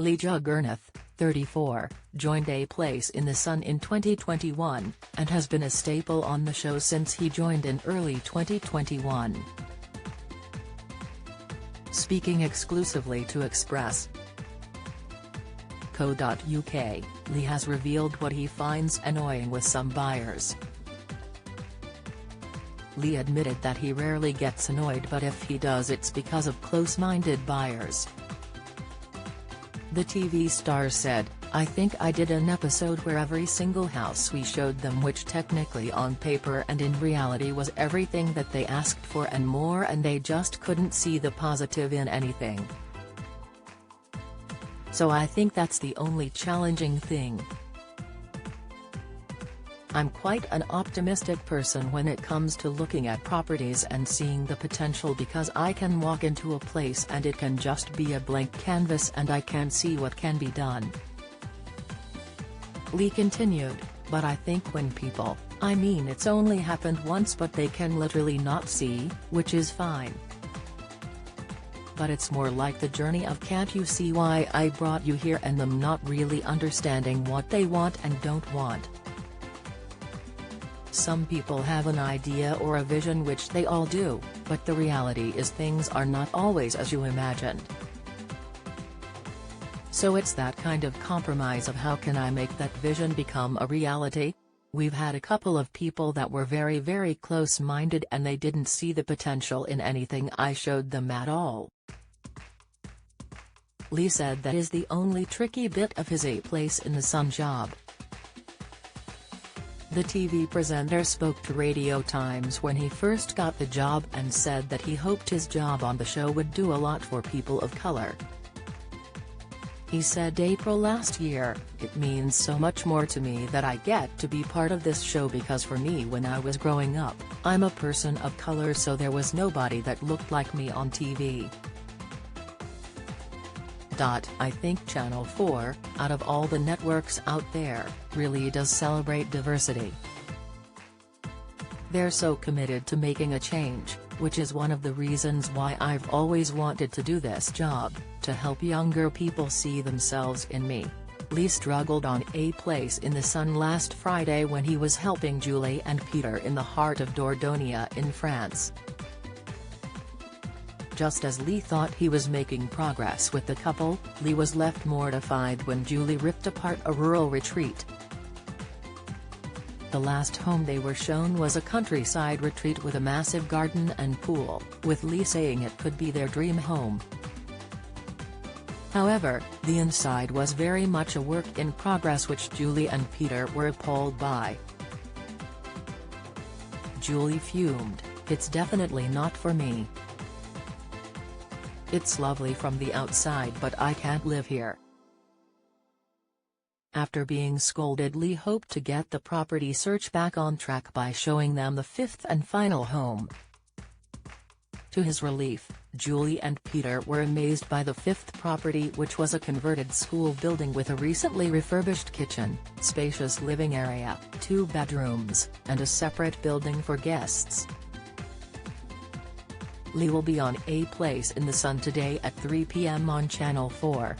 Lee Juggurnauth, 34, joined A Place in the Sun in 2021, and has been a staple on the show since he joined in early 2021. Speaking exclusively to Express.co.uk, Lee has revealed what he finds annoying with some buyers. Lee admitted that he rarely gets annoyed, but if he does, it's because of close-minded buyers. The TV star said, "I think I did an episode where every single house we showed them, which technically on paper and in reality was everything that they asked for and more, and they just couldn't see the positive in anything. So I think that's the only challenging thing. I'm quite an optimistic person when it comes to looking at properties and seeing the potential, because I can walk into a place and it can just be a blank canvas and I can see what can be done." Lee continued, "But I think when people, it's only happened once, but they can literally not see, which is fine. But it's more like the journey of can't you see why I brought you here, and them not really understanding what they want and don't want. Some people have an idea or a vision, which they all do, but the reality is things are not always as you imagined. So it's that kind of compromise of how can I make that vision become a reality? We've had a couple of people that were very, very close-minded and they didn't see the potential in anything I showed them at all." Lee said that is the only tricky bit of his A Place in the Sun job. The TV presenter spoke to Radio Times when he first got the job and said that he hoped his job on the show would do a lot for people of color. He said, "April last year, it means so much more to me that I get to be part of this show, because for me, when I was growing up, I'm a person of color, so there was nobody that looked like me on TV. I think Channel 4, out of all the networks out there, really does celebrate diversity. They're so committed to making a change, which is one of the reasons why I've always wanted to do this job, to help younger people see themselves in me." Lee struggled on A Place in the Sun last Friday when he was helping Julie and Peter in the heart of Dordogne in France. Just as Lee thought he was making progress with the couple, Lee was left mortified when Julie ripped apart a rural retreat. The last home they were shown was a countryside retreat with a massive garden and pool, with Lee saying it could be their dream home. However, the inside was very much a work in progress, which Julie and Peter were appalled by. Julie fumed, "It's definitely not for me. It's lovely from the outside, but I can't live here." After being scolded, Lee hoped to get the property search back on track by showing them the fifth and final home. To his relief, Julie and Peter were amazed by the fifth property, which was a converted school building with a recently refurbished kitchen, spacious living area, 2 bedrooms, and a separate building for guests. Lee will be on A Place in the Sun today at 3 p.m. on Channel 4.